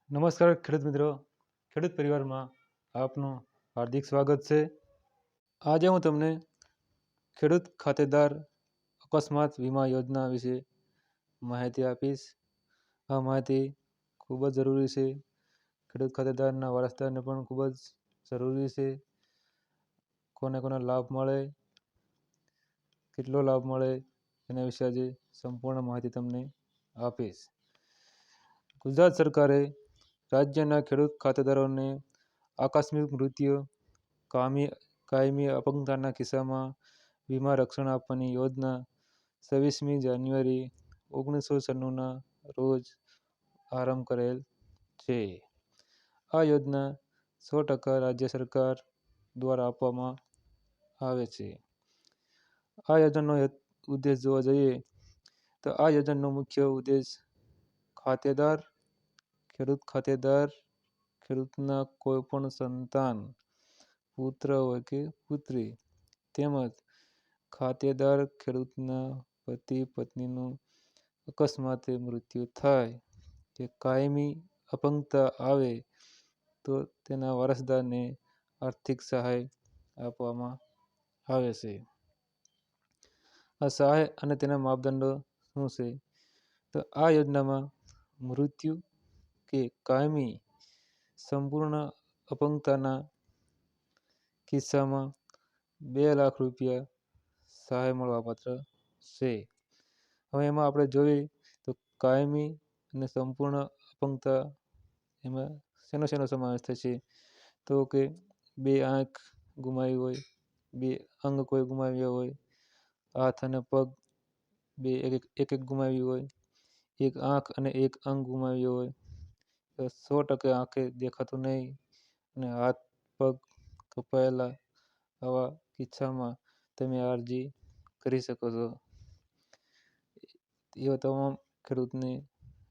નમસ્કાર ખેડૂત મિત્રો, ખેડૂત પરિવારમાં આપનું હાર્દિક સ્વાગત છે. આજે હું તમને ખેડૂત ખાતેદાર અકસ્માત વીમા યોજના વિશે માહિતી આપીશ. આ માહિતી ખૂબ જ જરૂરી છે. ખેડૂત ખાતેદારના વારસદારને પણ ખૂબ જ જરૂરી છે. કોને કોને લાભ મળે, કેટલો લાભ મળે એના વિશે આજે સંપૂર્ણ માહિતી તમને આપીશ. ગુજરાત સરકારે રાજ્યના ખેડૂત ખાતેદારોને આકસ્મિક મૃત્યુ, કાયમી અપંગતાના કિસ્સામાં વીમા રક્ષણ આપવાની યોજના 26મી જાન્યુઆરી 1996ના રોજ આરંભ કરેલ છે. આ યોજના 100% રાજ્ય સરકાર દ્વારા આપવામાં આવે છે. આ યોજનાનો ઉદ્દેશ જોવા જઈએ તો આ યોજનાનો મુખ્ય ઉદ્દેશ ખેડૂત ખાતેદાર, ખેડૂતના કોઈપણ સંતાન, પુત્ર હોય કે પુત્રી, તેમજ ખાતેદાર ખેડૂતના પતિ પત્નીનું અકસ્માતે મૃત્યુ થાય કે કાયમી અપંગતા આવે તો તેના વારસદારને આર્થિક સહાય આપવામાં આવે છે. આ સહાય અને તેના માપદંડો શું છે? તો આ યોજનામાં મૃત્યુ કે કાયમી સંપૂર્ણ અપંગતાના કિસ્સામાં 2 લાખ રૂપિયા સહાય મળવાપાત્ર છે. હવે એમાં આપણે જોઈએ તો કાયમી અને સંપૂર્ણ અપંગતા એમાં શેનો સમાવેશ થશે? તો કે 2 આંખ ગુમાવી હોય, 2 અંગ કોઈ ગુમાવ્યા હોય, હાથ અને પગ એક ગુમાવી હોય, 1 આંખ અને 1 અંગ ગુમાવ્યો હોય, 100% આંખે દેખાતું નહીં અને હાથ પગ કપાયેલા, આવા કિસ્સામાં તમે આ અરજી કરી શકો છો. એવા તમામ ખેડૂતને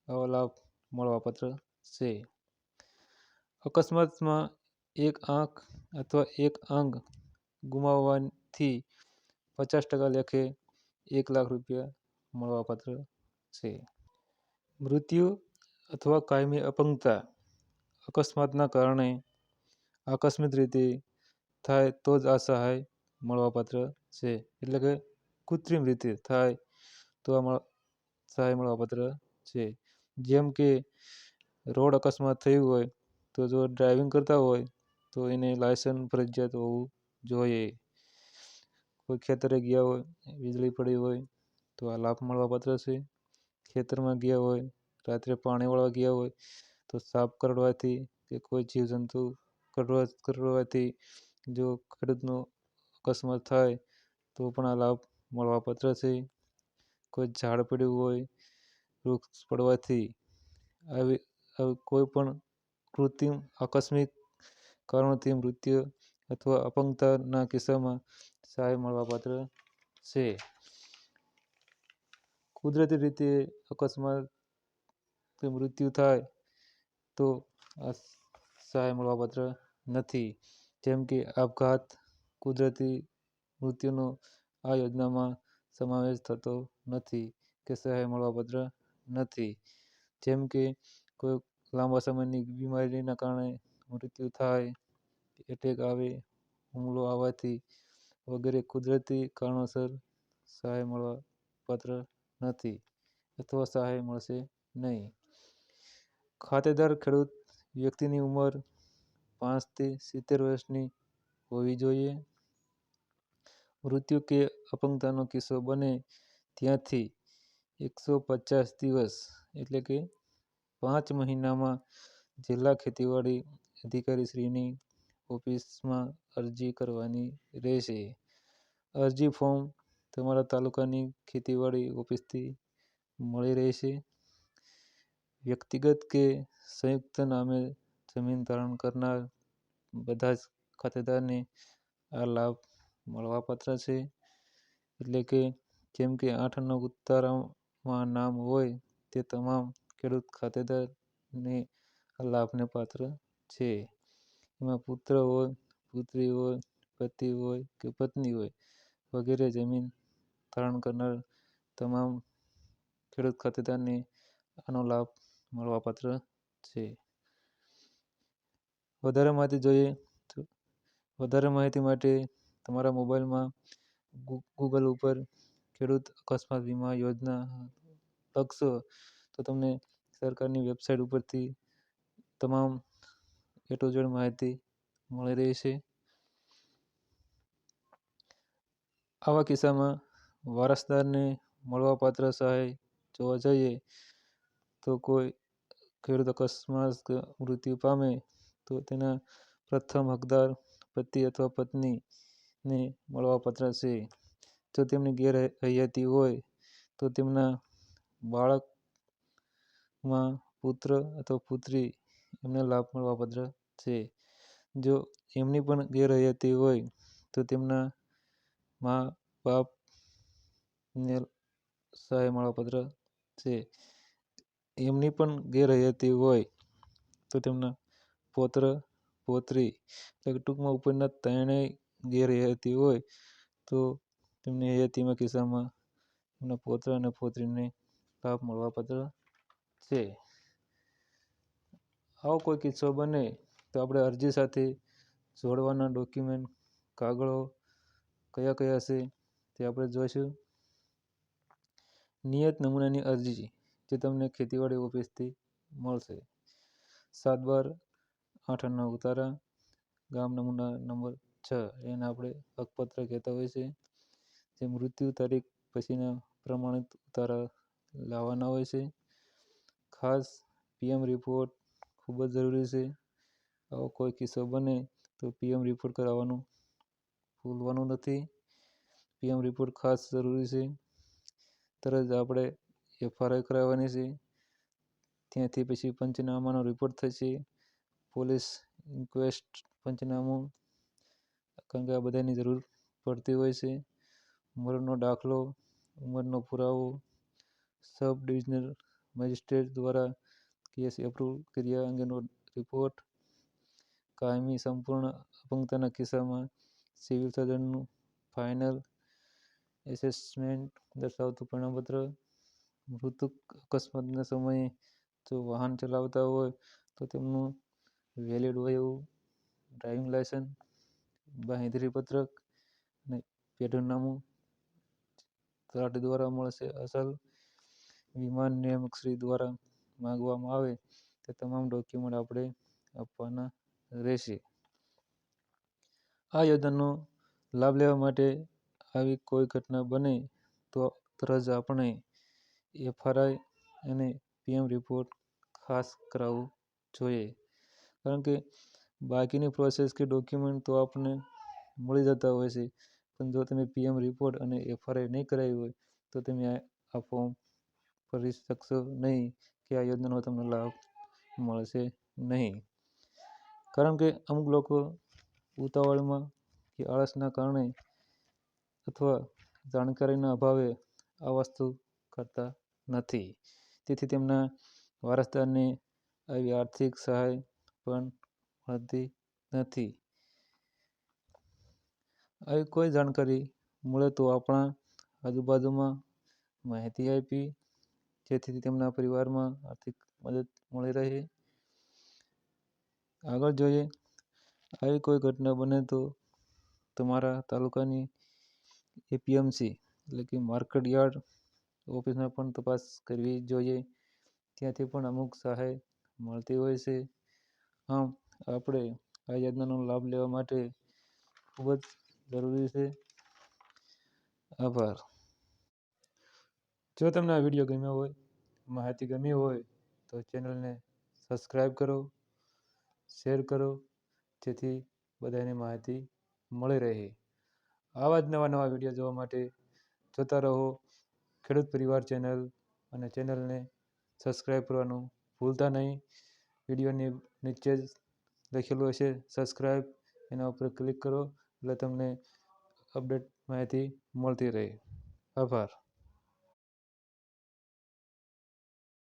આવા લાભ મળવાપાત્ર છે. અકસ્માતમાં 1 આંખ અથવા 1 અંગ ગુમાવવાથી 50% લેખે 1 લાખ રૂપિયા મળવાપાત્ર છે. મૃત્યુ અથવા કાયમી અપંગતા અકસ્માતના કારણે આકસ્મિક રીતે થાય તો જ આ સહાય મળવાપાત્ર છે. એટલે કે કૃત્રિમ રીતે થાય તો આ સહાય મળવાપાત્ર છે. જેમ કે રોડ અકસ્માત થયું હોય તો જો ડ્રાઇવિંગ કરતા હોય તો એને લાયસન્સ ફરજિયાત હોવું જોઈએ. કોઈ ખેતરે ગયા હોય, વીજળી પડી હોય તો આ લાભ મળવાપાત્ર છે. ખેતરમાં ગયા હોય, રાત્રે પાણી વાળવા ગયા હોય તો સાપ કરડવાથી કે કોઈ જીવજંતુ કરડવાથી જો ખેડૂતનો અકસ્માત થાય તો પણ આ લાભ મળવાપાત્ર છે. કોઈ ઝાડ પડ્યું હોય, વૃક્ષ પડવાથી આવી કોઈ પણ કૃત્રિમ આકસ્મિક કારણોથી મૃત્યુ અથવા અપંગતાના કિસ્સામાં સહાય મળવાપાત્ર છે. કુદરતી રીતે અકસ્માત કે મૃત્યુ થાય તો આ સહાય મળવાપાત્ર નથી. જેમ કે આપઘાત, કુદરતી મૃત્યુનો આ યોજનામાં સમાવેશ થતો નથી કે સહાય મળવાપાત્ર નથી. જેમ કે કોઈ લાંબા સમયની બીમારીના કારણે મૃત્યુ થાય, એટેક આવે, હુમલો આવવાથી વગેરે કુદરતી કારણોસર સહાય મળવાપાત્ર નથી અથવા સહાય મળશે નહીં. ખાતેદાર ખેડૂત વ્યક્તિની ઉંમર 5 થી 70 વર્ષની હોવી જોઈએ. મૃત્યુ કે અપંગતાનો કિસ્સો બને ત્યાંથી 150 દિવસ એટલે કે 5 મહિનામાં જિલ્લા ખેતીવાડી અધિકારીશ્રીની ઓફિસમાં અરજી કરવાની રહેશે. અરજી ફોર્મ તમારા તાલુકાની ખેતીવાડી ઓફિસથી મળી રહેશે. વ્યક્તિગત કે સંયુક્ત નામે જમીન ધારણ કરનાર બધા જ ખાતેદારને આ લાભ મળવાપાત્ર છે. એટલે કે જેમ કે 8 ઉતારામાં નામ હોય તે તમામ ખેડૂત ખાતેદારને આ લાભને પાત્ર છે. એમાં પુત્ર હોય, પુત્રી હોય, પતિ હોય કે પત્ની હોય વગેરે જમીન ધારણ કરનાર તમામ ખેડૂત ખાતેદારને આનો લાભ મળવાપાત્ર છે. વધારે માહિતી જોઈએ તો વધારે માહિતી માટે તમારા મોબાઈલમાં ગૂગલ ઉપર ખેડૂત અકસ્માત વીમા યોજના લખશો તો તમને સરકારની વેબસાઇટ ઉપરથી તમામ A to Z માહિતી મળી રહેશે. આવા કિસ્સામાં વારસદારને મળવાપાત્ર સહાય જોવા જઈએ તો કોઈ ખેડૂત અકસ્માત મૃત્યુ પામે તો તેના પ્રથમ હકદાર પતિ અથવા પત્નીને મળવાપાત્ર છે. જો તેમની ગેરહયાતી હોય તો તેમના બાળકમાં પુત્ર અથવા પુત્રી એમને લાભ મળવાપાત્ર છે. જો એમની પણ ગેરહયાતી હોય તો તેમના મા બાપને સહાય મળવાપાત્ર છે. એમની પણ ગેરહયાતી હોય તો તેમના પૌત્ર પૌત્રી એટલે ટૂંકમાં ઉપરના ત્રણેય ગેરહયાતી હોય તો તેમની હયાતીમાં કિસ્સામાં એમના પૌત્ર અને પૌત્રીને લાભ મળવાપાત્ર છે. આવો કોઈ કિસ્સો બને તો આપણે અરજી સાથે જોડવાના ડોક્યુમેન્ટ કાગળો કયા કયા છે તે આપણે જોઈશું. નિયત નમૂનાની અરજી જે તમને ખેતીવાડી ઓફિસથી મળશે. 7/12/8 ઉતારા ગામ નમૂના નંબર 6 એને આપણે હકપત્ર કહેતા હોય છે. જે મૃત્યુ તારીખ પછીના પ્રમાણિત ઉતારા લાવવાના હોય છે. ખાસ PM રિપોર્ટ ખૂબ જ જરૂરી છે. આવો કોઈ કિસ્સો બને તો PM રિપોર્ટ કરાવવાનું ભૂલવાનું નથી. PM રિપોર્ટ ખાસ જરૂરી છે. તરત જ આપણે FRI કરાવવાની છે. ત્યાંથી પછી પંચનામાનો રિપોર્ટ થશે. પોલીસ ઇન્ક્વેસ્ટ પંચનામું કારણ કે આ બધાની જરૂર પડતી હોય છે. મરણનો દાખલો, ઉંમરનો પુરાવો, સબ ડિવિઝનલ મેજિસ્ટ્રેટ દ્વારા કેસ એપ્રૂવ કર્યા અંગેનો રિપોર્ટ, કાયમી સંપૂર્ણ અપંગતાના કિસ્સામાં સિવિલ સર્જનનું ફાઇનલ એસેસમેન્ટ દર્શાવતું પ્રમાણપત્ર, મૃતક અકસ્માતના સમયે જો વાહન ચલાવતા હોય તો તેમનું વેલિડ હોય એવું ડ્રાઇવિંગ લાયસન્સ, બાંહેધરી પત્રક અને પેઢીનામું તલાટી દ્વારા મળશે. અસલ વીમા નિયામકશ્રી દ્વારા માંગવામાં આવે તે તમામ ડોક્યુમેન્ટ આપણે આપવાના રહેશે. આ યોજનાનો લાભ લેવા માટે આવી કોઈ ઘટના બને તો તરત જ આપણે FRI અને PM રિપોર્ટ ખાસ કરાવવું જોઈએ. કારણ કે બાકીની પ્રોસેસ કે ડોક્યુમેન્ટ તો આપણને મળી જતા હોય છે. પણ જો તમે PM રિપોર્ટ અને FRI નહીં કરાવી હોય તો તમે આ ફોર્મ ભરી શકશો નહીં કે આ યોજનાનો તમને લાભ મળશે નહીં. કારણ કે અમુક લોકો ઉતાવળમાં કે આળસના કારણે અથવા જાણકારીના અભાવે આ વસ્તુ કરતા નથી. તેથી તેમના વારસદારને આવી આર્થિક સહાય પણ મળતી નથી. આવી કોઈ જાણકારી મળે તો આપણા આજુબાજુમાં માહિતી આપી જેથી તેમના પરિવારમાં આર્થિક મદદ મળી રહે. આગળ જોઈએ. આવી કોઈ ઘટના બને તો તમારા તાલુકાની APMC એટલે કે માર્કેટ યાર્ડ ઓફિસમાં પણ તપાસ કરવી જોઈએ. ત્યાંથી પણ અમુક સહાય મળતી હોય છે. આમ આપણે આ યોજનાનો લાભ લેવા માટે ખૂબ જ જરૂરી છે. આભાર. જો તમને આ વિડીયો ગમ્યો હોય, માહિતી ગમી હોય તો ચેનલને સબસ્ક્રાઈબ કરો, શેર કરો જેથી બધાને માહિતી મળી રહે. આવા જ નવા નવા વિડીયો જોવા માટે જોતા રહો ખેડૂત પરિવાર ચેનલ અને ચેનલને સબસ્ક્રાઈબ કરવાનું ભૂલતા નહીં. વિડીયોની નીચે જ લખેલું હશે સબસ્ક્રાઈબ, એના ઉપર ક્લિક કરો એટલે તમને અપડેટ માહિતી મળતી રહે. આભાર.